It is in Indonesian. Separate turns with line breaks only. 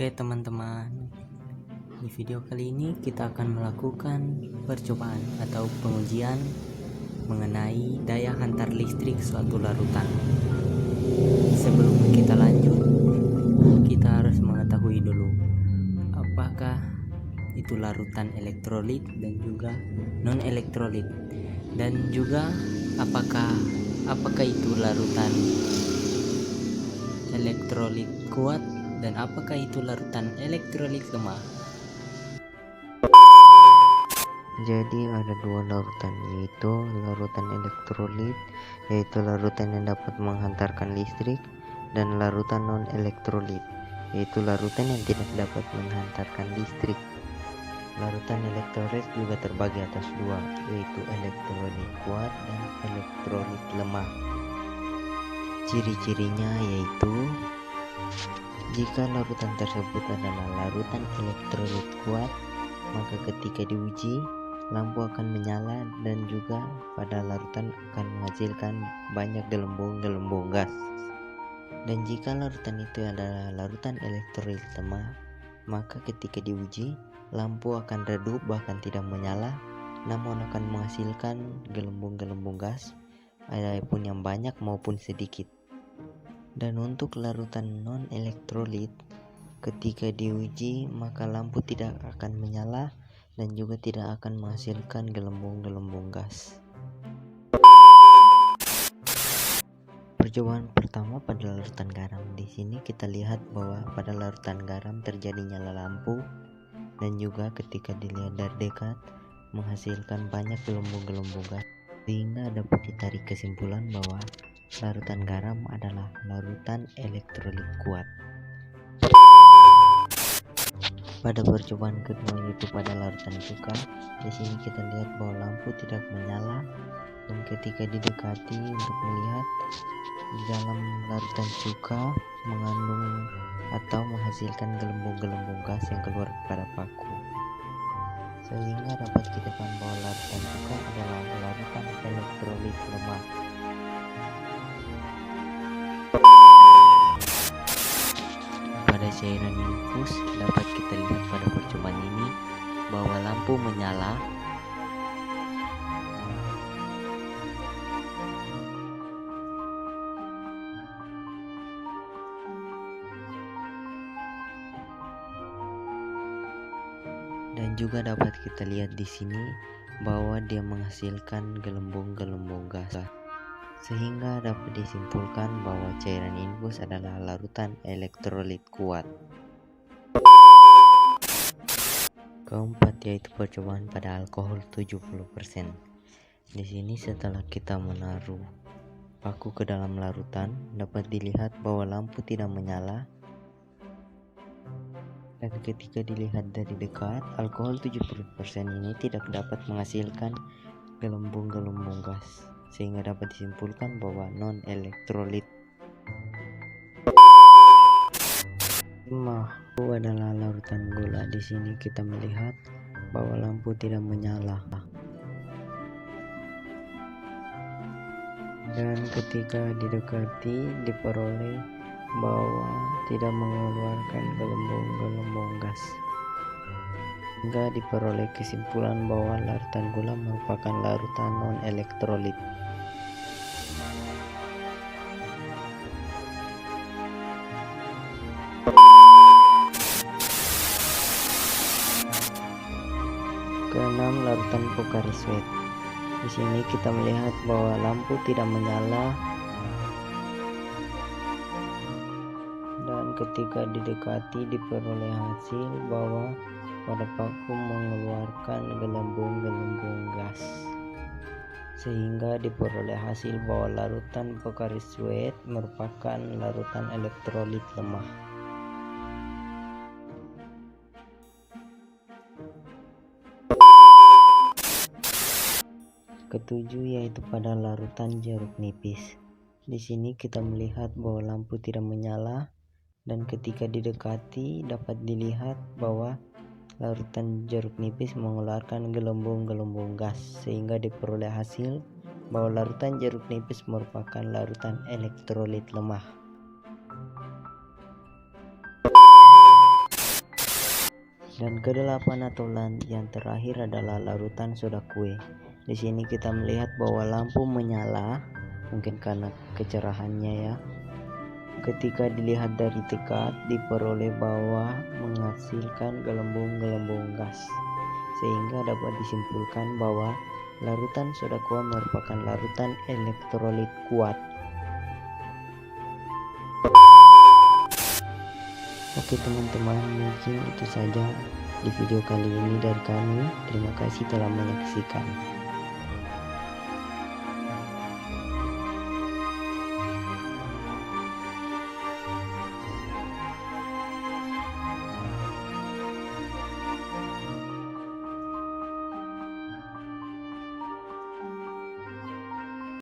Oke teman-teman, di video kali ini kita akan melakukan percobaan atau pengujian mengenai daya hantar listrik suatu larutan. Sebelum kita lanjut, kita harus mengetahui dulu apakah itu larutan elektrolit dan juga non elektrolit, dan juga apakah itu larutan elektrolit kuat dan apakah itu larutan elektrolit lemah.
Jadi ada dua larutan, yaitu larutan elektrolit, yaitu larutan yang dapat menghantarkan listrik, dan larutan non elektrolit, yaitu larutan yang tidak dapat menghantarkan listrik. Larutan elektrolit juga terbagi atas dua, yaitu elektrolit kuat dan elektrolit lemah. Ciri-cirinya yaitu jika larutan tersebut adalah larutan elektrolit kuat, maka ketika diuji lampu akan menyala dan juga pada larutan akan menghasilkan banyak gelembung-gelembung gas. Dan jika larutan itu adalah larutan elektrolit lemah, maka ketika diuji lampu akan redup bahkan tidak menyala, namun akan menghasilkan gelembung-gelembung gas, adapun yang banyak maupun sedikit. Dan untuk larutan non elektrolit, ketika diuji maka lampu tidak akan menyala dan juga tidak akan menghasilkan gelembung-gelembung gas. Percobaan pertama pada larutan garam. Di sini kita lihat bahwa pada larutan garam terjadi nyala lampu dan juga ketika dilihat dari dekat menghasilkan banyak gelembung-gelembung gas, sehingga dapat ditarik kesimpulan bahwa larutan garam adalah larutan elektrolit kuat. Pada percobaan kedua, yaitu pada larutan cuka, di sini kita lihat bahwa lampu tidak menyala dan ketika didekati untuk melihat, di dalam larutan cuka mengandung atau menghasilkan gelembung-gelembung gas yang keluar kepada paku, sehingga dapat kita paham bahwa larutan cuka adalah larutan elektrolit lemah. Pada cairan infus dapat kita lihat pada percobaan ini bahwa lampu menyala dan juga dapat kita lihat di sini bahwa dia menghasilkan gelembung-gelembung gas, sehingga dapat disimpulkan bahwa cairan infus adalah larutan elektrolit kuat. Keempat, yaitu percobaan pada alkohol 70%. Di sini setelah kita menaruh paku ke dalam larutan, dapat dilihat bahwa lampu tidak menyala. Dan ketika dilihat dari dekat, alkohol 70% ini tidak dapat menghasilkan gelembung-gelembung gas, sehingga dapat disimpulkan bahwa non elektrolit. 5. Itu adalah larutan gula. Di sini kita melihat bahwa lampu tidak menyala. Dan ketika didekati diperoleh bahwa tidak mengeluarkan gelembung-gelembung gas, hingga diperoleh kesimpulan bahwa larutan gula merupakan larutan non elektrolit. Keenam, larutan Pocari Sweat. Di sini kita melihat bahwa lampu tidak menyala dan ketika didekati diperoleh hasil bahwa pada paku mengeluarkan gelembung-gelembung gas, sehingga diperoleh hasil bahwa larutan Pocari Sweat merupakan larutan elektrolit lemah. Ketujuh, yaitu pada larutan jeruk nipis. Di sini kita melihat bahwa lampu tidak menyala dan ketika didekati dapat dilihat bahwa larutan jeruk nipis mengeluarkan gelembung-gelembung gas, sehingga diperoleh hasil bahwa larutan jeruk nipis merupakan larutan elektrolit lemah. Dan kedelapan atau yang terakhir adalah larutan soda kue. Di sini kita melihat bahwa lampu menyala, mungkin karena kecerahannya ya. Ketika dilihat dari dekat, diperoleh bahwa menghasilkan gelembung-gelembung gas, sehingga dapat disimpulkan bahwa larutan soda kue merupakan larutan elektrolit kuat. Oke teman-teman, mungkin itu saja di video kali ini dari kami. Terima kasih telah menyaksikan.